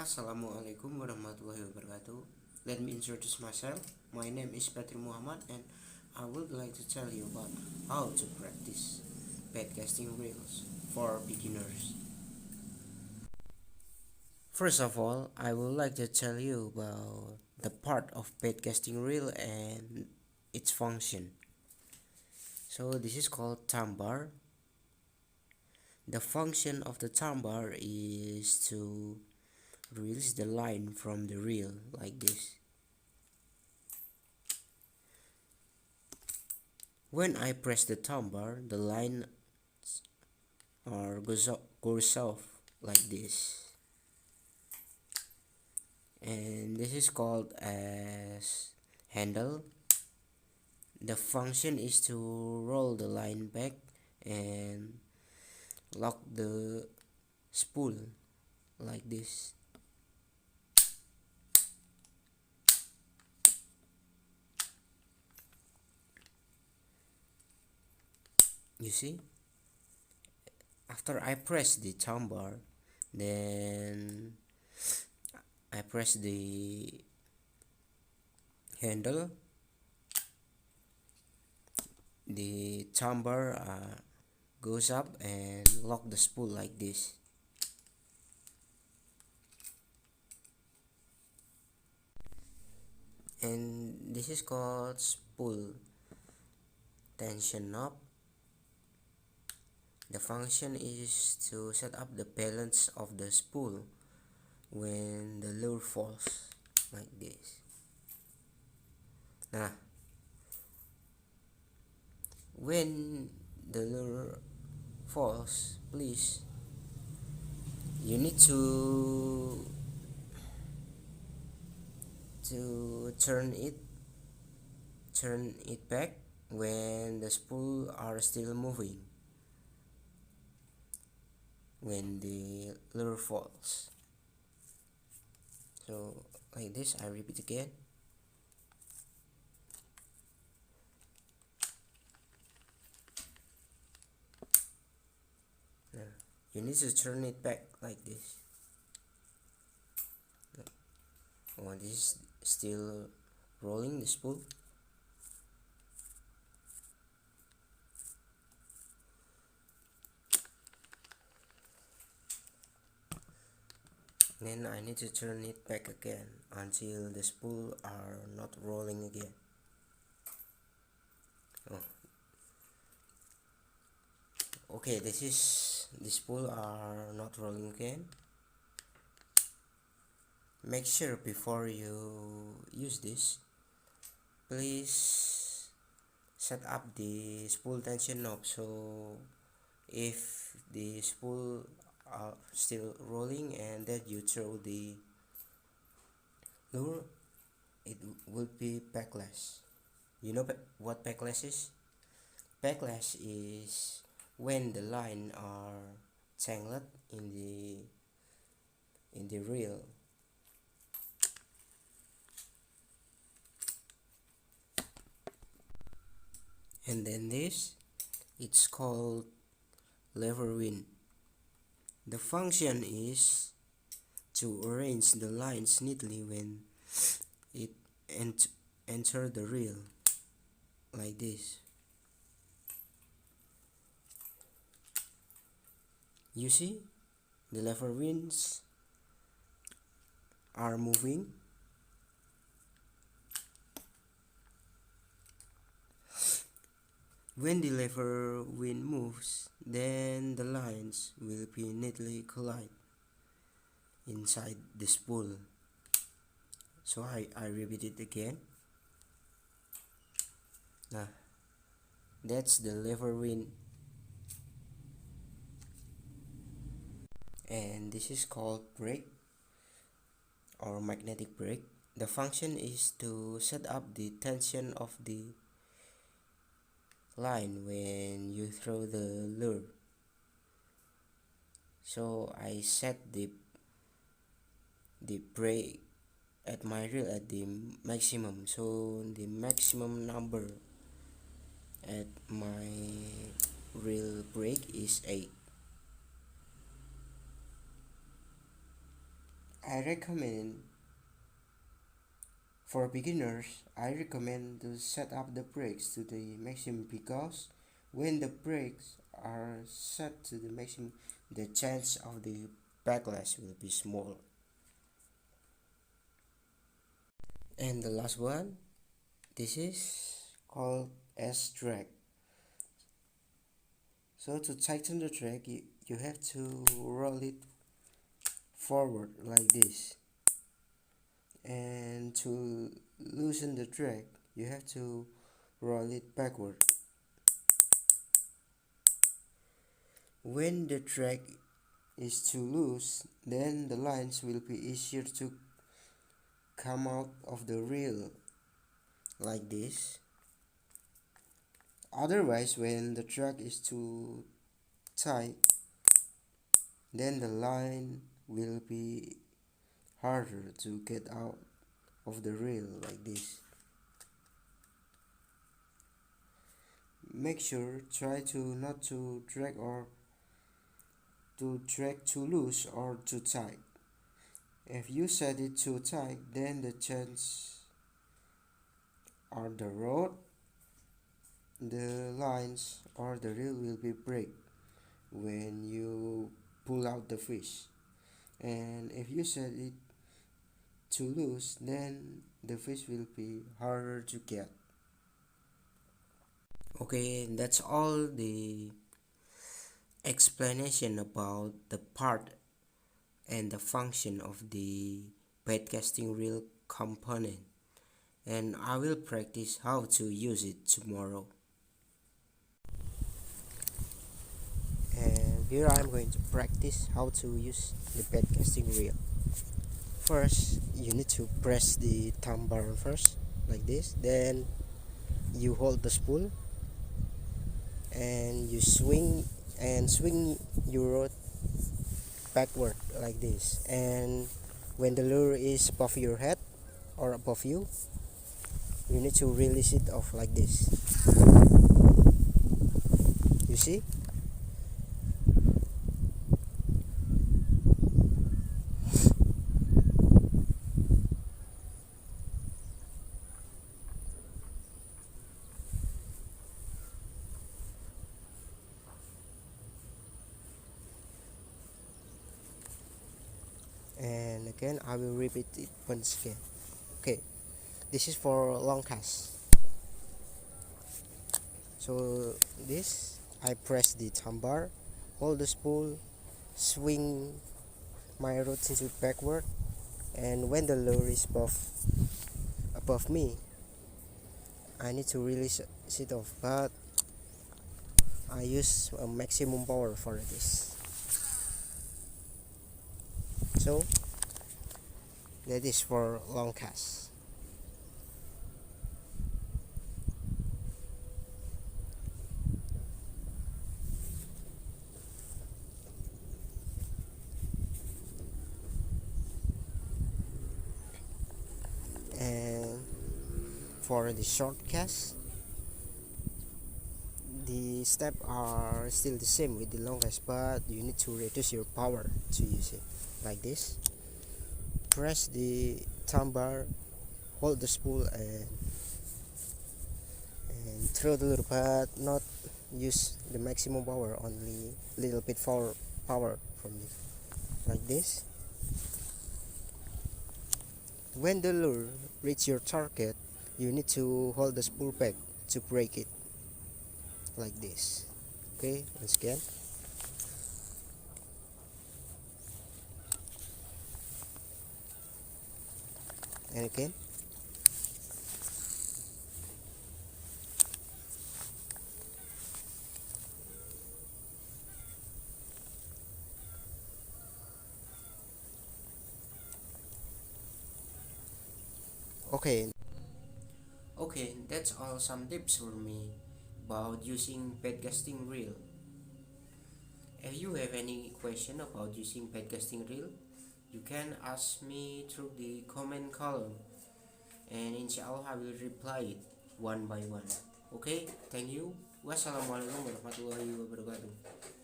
Assalamualaikum warahmatullahi wabarakatuh. Let me introduce myself. My name is Patri Muhammad and I would like to tell you about how to practice baitcasting reels for beginners. First of all, I would like to tell you about the part of baitcasting reel and its function. So this is called thumb bar. The function of the thumb bar is to release the line from the reel like this. When I press the thumb bar, the line goes off like this, and this is called as handle. The function is to roll the line back and lock the spool like this. You see, after I press the thumb bar, then I press the handle, the thumb bar goes up and lock the spool like this. And this is called spool tension knob. The function is to set up the balance of the spool when the lure falls like this. Now, when the lure falls, please, you need to turn it back when the spool are still moving when the lure falls. So like this, I repeat again. You need to turn it back like this. Oh, this is still rolling the spool. Then I need to turn it back again until the spool are not rolling again. Oh. Okay, the spool are not rolling again. Make sure before you use this, please set up the spool tension knob, so if the spool are still rolling and then you throw the lure, it will be backlash. You know what backlash is? Backlash is when the line are tangled in the reel. And then this, it's called lever wind. The function is to arrange the lines neatly when it enter the reel like this. You see, the lever winds are moving. When the lever wind moves, then the lines will be neatly collide inside the spool. So I repeat it again. Now, that's the lever wind. And this is called brake or magnetic brake. The function is to set up the tension of the line when you throw the lure. So I set the brake at my reel at the maximum, so the maximum number at my reel brake is 8. I recommend For beginners, I recommend to set up the brakes to the maximum because when the brakes are set to the maximum, the chance of the backlash will be small. And the last one, this is called S drag. So to tighten the drag, you have to roll it forward like this. And to loosen the drag, you have to roll it backward. When the drag is too loose, then the lines will be easier to come out of the reel like this. Otherwise, when the drag is too tight, then the line will be harder to get out of the reel like this. Make sure try to not to drag too loose or too tight. If you set it too tight, then the chance are the rod, the lines or the reel will be break when you pull out the fish. And if you set it too loose, then the fish will be harder to get. Okay, that's all the explanation about the part and the function of the baitcasting reel component, and I will practice how to use it tomorrow. And here I'm going to practice how to use the baitcasting reel. First, you need to press the thumb bar first, like this. Then you hold the spool and you swing your rod backward like this. And when the lure is above your head or above you, you need to release it off like this. You see? And again, I will repeat it once again. Okay, this is for long cast. So this, I press the thumb bar, hold the spool, swing my rod into backward, and when the lure is above me, I need to release it off, but I use a maximum power for this. So that is for long cast. And for the short cast, the steps are still the same with the long cast, but you need to reduce your power to use it like this. Press the thumb bar, hold the spool, and throw the lure, but not use the maximum power, only little bit for power from it like this. When the lure reach your target, you need to hold the spool back to break it like this. Okay, once again. And again. Okay. Okay, that's all some tips for me about using baitcasting reel. If you have any question about using baitcasting reel, you can ask me through the comment column, and inshallah I will reply it one by one. Okay, thank you. Wassalamualaikum warahmatullahi wabarakatuh.